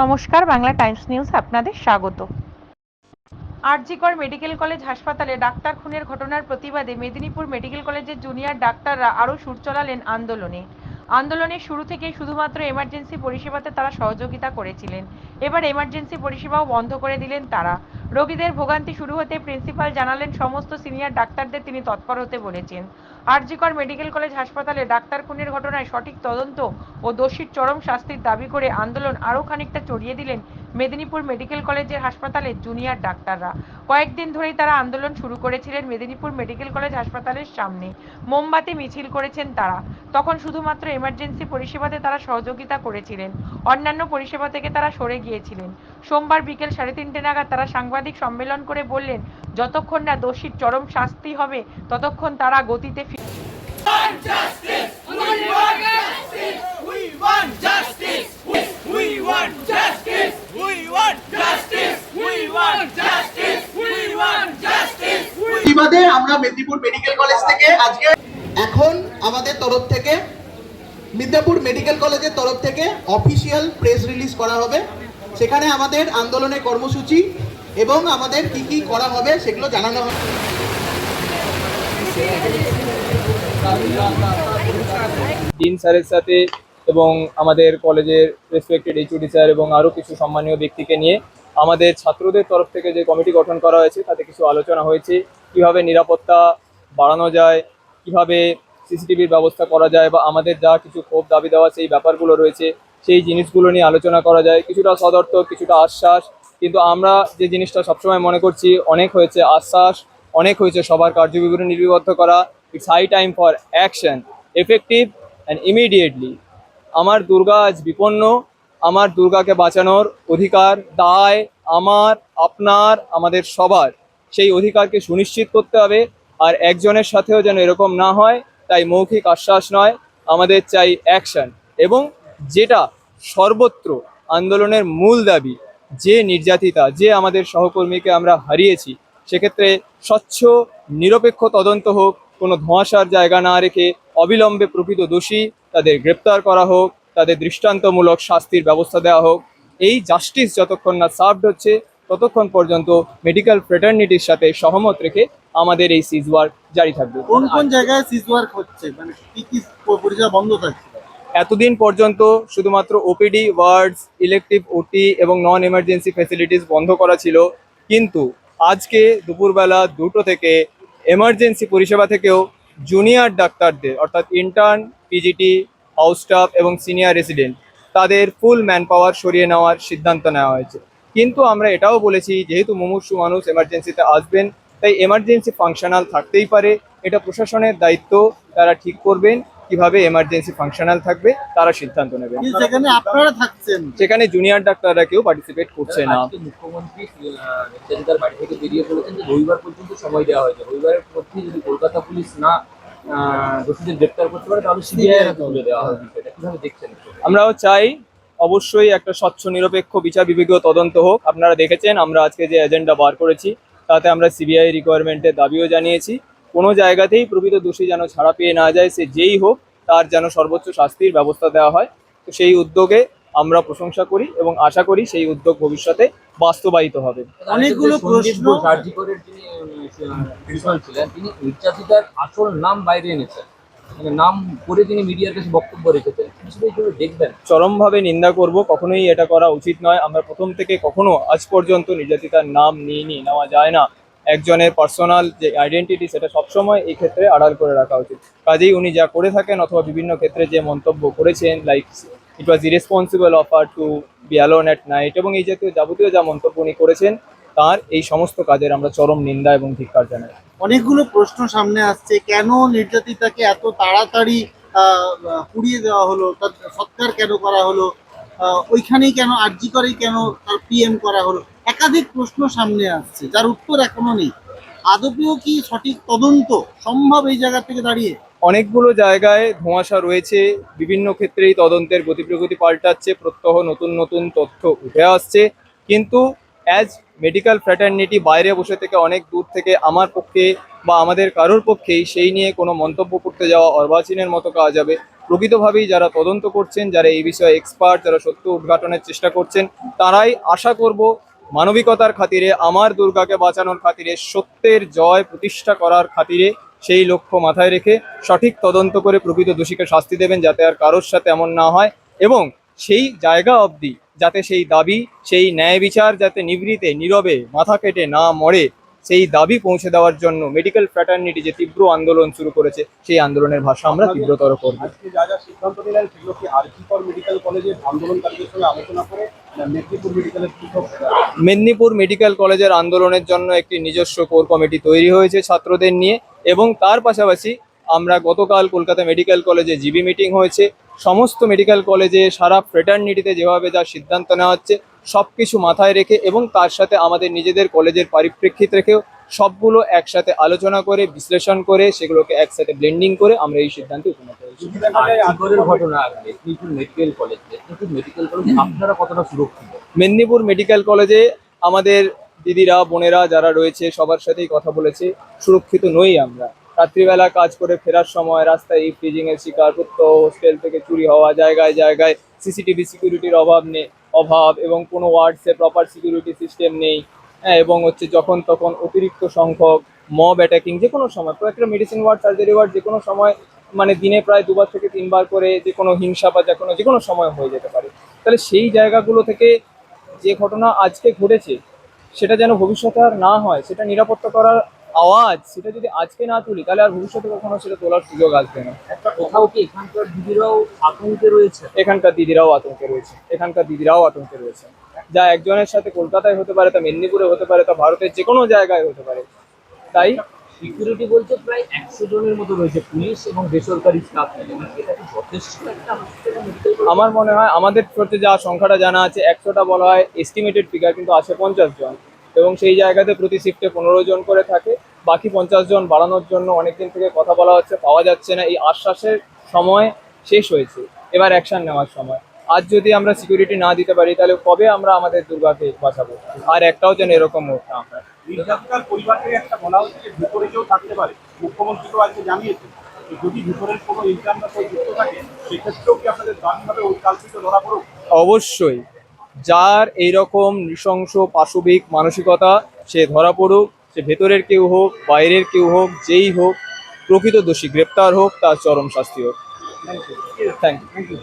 নমস্কার, Bangla Times news আপনাদের স্বাগত। আরজি কর মেডিকেল কলেজ হাসপাতালে ডাক্তার খুনের ঘটনার প্রতিবাদে মেদিনীপুর মেডিকেল কলেজের জুনিয়র ডাক্তাররা আরও সুর চড়ালেন আন্দোলনে। আন্দোলনের শুরু থেকেই শুধুমাত্র এমার্জেন্সি পরিষেবাতে তারা সহযোগিতা করেছিলেন, এবার এমার্জেন্সি পরিষেবাও বন্ধ করে দিলেন তারা। রোগীদের ভোগান্তি শুরু হতে প্রিন্সিপাল জানালেন সমস্ত সিনিয়র ডাক্তারদের তিনি তৎপর হতে বলেছেন। আরজি কর মেডিকেল কলেজ হাসপাতালে ডাক্তার খুনের ঘটনায় সঠিক তদন্ত ও দোষীর চরম শাস্তির দাবি করে আন্দোলন আরও খানিকটা চড়িয়ে দিলেন মেদিনীপুর মেডিকেল কলেজের হাসপাতালের জুনিয়র ডাক্তাররা। কয়েকদিন ধরেই তারা আন্দোলন শুরু করেছিলেন মেদিনীপুর মেডিকেল কলেজ হাসপাতালের সামনে। মোমবাতি মিছিল করেছেন তারা। তখন শুধুমাত্র এমার্জেন্সি পরিষেবাতে তারা সহযোগিতা করেছিলেন, অন্যান্য পরিষেবা থেকে তারা সরে গিয়েছিলেন। সোমবার বিকেল 3:30 নাগাদ তারা সাংবাদিক সম্মেলন করে বললেন, যতক্ষণ না দোষীর চরম শাস্তি হবে ততক্ষণ তারা গতিতে প্রতিবাদে আমরা মেদিনীপুর মেডিকেল কলেজ থেকে আজকে এখন আমাদের তরফ থেকে মেদিনীপুর মেডিকেল কলেজের তরফ থেকে অফিসিয়াল প্রেস রিলিজ করা হবে। সেখানে আমাদের আন্দোলনের কর্মসূচি এবং আমাদের কি কি করা হবে সেগুলো জানানো হবে। ডিন স্যারের সাথে এবং আমাদের কলেজের রেসপেক্টেড এইচওডি স্যার এবং আরও কিছু সম্মানীয় ব্যক্তিকে নিয়ে আমাদের ছাত্রদের তরফ থেকে যে কমিটি গঠন করা হয়েছে তাতে কিছু আলোচনা হয়েছে। কিভাবে নিরাপত্তা বাড়ানো যায়, কিভাবে সিসিটিভির ব্যবস্থা করা যায়, বা আমাদের যা কিছু ক্ষোভ দাবি দেওয়া সেই ব্যাপারগুলো রয়েছে সেই জিনিসগুলো নিয়ে আলোচনা করা যায়। কিছুটা সদর্থক, কিছুটা আশ্বাস, কিন্তু আমরা যে জিনিসটা সবসময় মনে করছি অনেক হয়েছে আশ্বাস, অনেক হয়েছে সবার কার্যবিবরণী লিপিবদ্ধ করা। It's high time for action, effective and immediately. আমার দুর্গা আজ বিপন্ন, আমার দুর্গাকে বাঁচানোর অধিকার, দায় আমার, আপনার, আমাদের সবার। সেই অধিকারকে সুনিশ্চিত করতে হবে। আর একজনের সাথেও যেন এরকম না হয়, তাই মৌখিক আশ্বাস নয়, আমাদের চাই অ্যাকশন। এবং যেটা সর্বত্র আন্দোলনের মূল দাবি, যে নির্যাতিতা, যে আমাদের সহকর্মীকে আমরা হারিয়েছি, সেক্ষেত্রে স্বচ্ছ নিরপেক্ষ তদন্ত হোক, কোনো ধোঁয়াশার জায়গা না রেখে অবিলম্বে প্রকৃত দোষী তাদের গ্রেপ্তার করা হোক, তাদের দৃষ্টান্তমূলক শাস্তির ব্যবস্থা দেওয়া হোক। এই জাস্টিস যতক্ষণ না সার্ভড হচ্ছে ততক্ষণ পর্যন্ত মেডিকেল ফ্রেটার্নিটির সাথে সহমত রেখে আমাদের এই সিজ ওয়ার্ক জারি থাকবে। কোন কোন জায়গায় সিজ ওয়ার্ক হচ্ছে, মানে কি কি পরিষেবা বন্ধ থাকছে? এতদিন পর্যন্ত শুধুমাত্র ওপিডি, ওয়ার্ডস, ইলেকটিভ ওটি এবং নন এমার্জেন্সি ফ্যাসিলিটিস বন্ধ করা ছিল, কিন্তু আজকে দুপুরবেলা 2টো থেকে এমার্জেন্সি পরিষেবা থেকেও জুনিয়র ডাক্তারদের অর্থাৎ ইন্টার্ন, পিজিটি, হাউস স্টাফ এবং সিনিয়র রেসিডেন্ট তাদের ফুল ম্যান পাওয়ার সরিয়ে নেওয়ার সিদ্ধান্ত নেওয়া হয়েছে। কিন্তু আমরা এটাও বলেছি, যেহেতু মুমূর্ষু মানুষ এমার্জেন্সিতে আসবেন, তাই এমার্জেন্সি ফাংশনাল থাকতেই পারে। এটা প্রশাসনের দায়িত্ব, তারা ঠিক করবেন কিভাবে এমার্জেন্সি ফাংশনাল থাকবে, তারা সিদ্ধান্ত নেবেন। যেখানে আপনারা থাকছেন সেখানে জুনিয়র ডাক্তাররা কেউ পার্টিসিপেট করছে না। মুখ্যমন্ত্রী নির্যাতিতার বাড়ি থেকে বেরিয়ে বলেছেন যে রবিবার পর্যন্ত সময় দেওয়া হয়েছে, রবিবারের মধ্যে যদি কলকাতা পুলিশ না দোষীদের গ্রেপ্তার করতে পারে তাহলে সিবিআই তুলে দেওয়া হবে। এটা কিভাবে দেখছেন? আমরাও চাই অবশ্যই একটা স্বচ্ছ নিরপেক্ষ বিচার বিভাগীয় তদন্ত হোক। আপনারা দেখেছেন আমরা আজকে যে এজেন্ডা বার করেছি তাতে আমরা সিবিআই রিকোয়ারমেন্টের দাবিও জানিয়েছি। কোনো জায়গাতেই প্রকৃত দোষী যেন ছাড়া পেয়ে না যায়, সে যেই হোক তার যেন সর্বোচ্চ শাস্তির ব্যবস্থা দেওয়া হয়। তো সেই উদ্যোগে আমরা প্রশংসা করি এবং আশা করি সেই উদ্যোগ ভবিষ্যতে বাস্তবায়িত হবে। অনেকগুলো প্রশ্ন কার্যকরের যিনি প্রিন্সিপাল ছিলেন তিনি নির্যাতিতার আসল নাম বাইরে এনেছেন, মানে নাম করে তিনি মিডিয়ার কাছে বক্তব্য রেখেছেন, হিসেবে দেখবেন। চরমভাবে নিন্দা করব, কখনোই এটা করা উচিত নয়। আমরা প্রথম থেকে কখনো আজ পর্যন্ত নির্যাতিতার নাম নেওয়া যায় না। একজনের পার্সোনাল যে আইডেন্টিটি সেটা সবসময় এই ক্ষেত্রে আড়াল করে রাখা উচিত। কাজেই উনি যা করে থাকেন অথবা বিভিন্ন ক্ষেত্রে যে মন্তব্য করেছেন, like it was irresponsible of her to be alone at night এবং এই জাতীয় যাবতীয় যা মন্তব্য উনি করেছেন, তার এই সমস্ত কাজের আমরা চরম নিন্দা এবং ধিক্কার জানাই। অনেকগুলো প্রশ্ন সামনে আসছে, কেন নির্যাতিতাকে এত তাড়াতাড়ি পুড়িয়ে দেওয়া হলো, তার সৎকার কেন করা হলো, ওইখানেই কেন আরজি করেই কেন তার পিএম করা হলো? একাধিক প্রশ্ন সামনে আসছে যার উত্তর এখনো নেই। আদপেও কি সঠিক তদন্ত সম্ভব এই জায়গা থেকে দাঁড়িয়ে? অনেকগুলো জায়গায় ধোঁয়াশা রয়েছে, বিভিন্ন ক্ষেত্রেই তদন্তের গতি প্রগতি পাল্টাচ্ছে, প্রত্যহ নতুন নতুন তথ্য উঠে আসছে। কিন্তু অ্যাজ মেডিকেল ফ্র্যাটার্নিটি বাইরে বসে থেকে অনেক দূর থেকে আমার পক্ষে বা আমাদের কারোর পক্ষেই সেই নিয়ে কোনো মন্তব্য করতে যাওয়া অর্বাচীনের মতো কাজ হবে। প্রকৃতভাবেই যারা তদন্ত করছেন, যারা এই বিষয়ে এক্সপার্ট, যারা সত্য উদ্ঘাটনের চেষ্টা করছেন, তারাই আশা করব মানবিকতার খাতিরে, আমার দুর্গাকে বাঁচানোর খাতিরে, সত্যের জয় প্রতিষ্ঠা করার খাতিরে সেই লক্ষ্য মাথায় রেখে সঠিক তদন্ত করে প্রকৃত দোষীকে শাস্তি দেবেন, যাতে আর কারোর সাথে এমন না হয়। এবং সেই জায়গা অবধি যাতে সেই দাবি, সেই ন্যায় বিচার যাতে নিভৃতে নীরবে মাথা কেটে না মরে, সেই দাবি পৌঁছে দেওয়ার জন্য মেডিকেল ফ্র্যাটার্নিটি যে তীব্র আন্দোলন শুরু করেছে, সেই আন্দোলনের ভাষা আমরা তীব্রতর করব। আজকে যা যা সিদ্ধান্ত নিলেন সেগুলো কি আরজি কর মেডিকেল কলেজের আন্দোলনকারীদের সঙ্গে আলোচনা করে না মেদিনীপুর মেডিকেলের পৃথক? মেদিনীপুর মেডিকেল কলেজের আন্দোলনের জন্য একটি নিজস্ব কোর কমিটি তৈরি হয়েছে ছাত্রদের নিয়ে, এবং তার পাশাপাশি আমরা গতকাল কলকাতা মেডিকেল কলেজে জিবি মিটিং হয়েছে। সমস্ত মেডিকেল কলেজে সারা ফ্রেটার্নিটিতে যেভাবে যা সিদ্ধান্ত নেওয়া হচ্ছে সব কিছু মাথায় রেখে, এবং তার সাথে আমাদের নিজেদের কলেজের পরিপ্রেক্ষিত রেখেও সবগুলো একসাথে আলোচনা করে, বিশ্লেষণ করে, সেগুলোকে একসাথে ব্লেন্ডিং করে আমরা এই সিদ্ধান্তে উপনীত হয়েছি। আর্থিকের ঘটনা মেদিনীপুর মেডিকেল কলেজ, আপনারা কতটা সুরক্ষিত? মেদিনীপুর মেডিকেল কলেজে আমাদের দিদিরা, বোনেরা যারা রয়েছে সবার সাথেই কথা বলেছে, সুরক্ষিত নই আমরা। রাত্রিবেলা কাজ করে ফেরার সময় রাস্তায় এই ফ্রিজিং এর শিকার করতে, হোস্টেল থেকে চুরি হওয়া, জায়গায় জায়গায় সিসিটিভি সিকিউরিটির অভাব এবং কোনো ওয়ার্ডসে প্রপার সিকিউরিটি সিস্টেম নেই। হ্যাঁ, এবং হচ্ছে যখন তখন অতিরিক্ত সংখ্যক মব অ্যাটাকিং, যে কোনো সময় প্রত্যেকটা মেডিসিন ওয়ার্ড, সার্জারি ওয়ার্ড, যে কোনো সময়, মানে দিনে প্রায় 2বার থেকে 3বার করে যে কোনো হিংসা বা যে কোনো সময় হয়ে যেতে পারে। তাহলে সেই জায়গাগুলো থেকে যে ঘটনা আজকে ঘটেছে সেটা যেন ভবিষ্যতে আর না হয়, সেটা নিরাপত্তা করার আওয়াজ, সেটা যদি আজকে না তুলি তাহলে আর ভবিষ্যতে কখনো সেটা তোলার সুযোগ আসবে না। একটা কোথাও কি এখানকার দিদিরাও আতঙ্কে রয়েছে? এখানকার দিদিরাও আতঙ্কে রয়েছে। যা একজনের সাথে কলকাতায় হতে পারে, তা মেদিনীপুরে হতে পারে, তা ভারতের যে কোনো জায়গায় হতে পারে। তাই সিকিউরিটি বলছে প্রায় 100 জনের মতো রয়েছে, পুলিশ এবং বেসরকারি স্টাফ মিলে। এটা কি যথেষ্ট একটা মেডিকেল কলেজ? আমার মনে হয় আমাদের ক্ষেত্রে যা সংখ্যাটা জানা আছে, 100টা বলা হয় এস্টিমেটেড ফিগার, কিন্তু আছে 50 জন, এবং সেই জায়গাতে প্রতি শিফটে 15 জন করে থাকে। বাকি 50 জন বাড়ানোর জন্য অনেকদিন থেকে কথা বলা হচ্ছে, পাওয়া যাচ্ছে না। এই আশ্বাসের সময় শেষ হয়েছে, এবার অ্যাকশন নেওয়ার সময়। আজ যদি আমরা সিকিউরিটি না দিতে পারি তাহলে কবে আমরা আমাদের দুর্গাকে বাঁচাবো? আর একটাও যেন এরকম হোক না হয়। নির্যাতিতার পরিবারকে একটা বলা হচ্ছে যে ভিতরে কেউ থাকতে পারে, মুখ্যমন্ত্রী তো আজকে জানিয়েছেন যে যদি ভিতরের কোনো ইন্টারনাল যুক্ত থাকে সেক্ষেত্রেও কি আপনাদের দাবি হবে ওই কাল্পিত ধরা পড়ুক? অবশ্যই, যার এইরকম নৃশংস পাশবিক মানসিকতা সে ধরা পড়ুক, সে ভেতরের কেউ হোক, বাইরের কেউ হোক, যেই হোক, প্রকৃত দোষী গ্রেপ্তার হোক, তার চরম শাস্তি হোক। Thank you.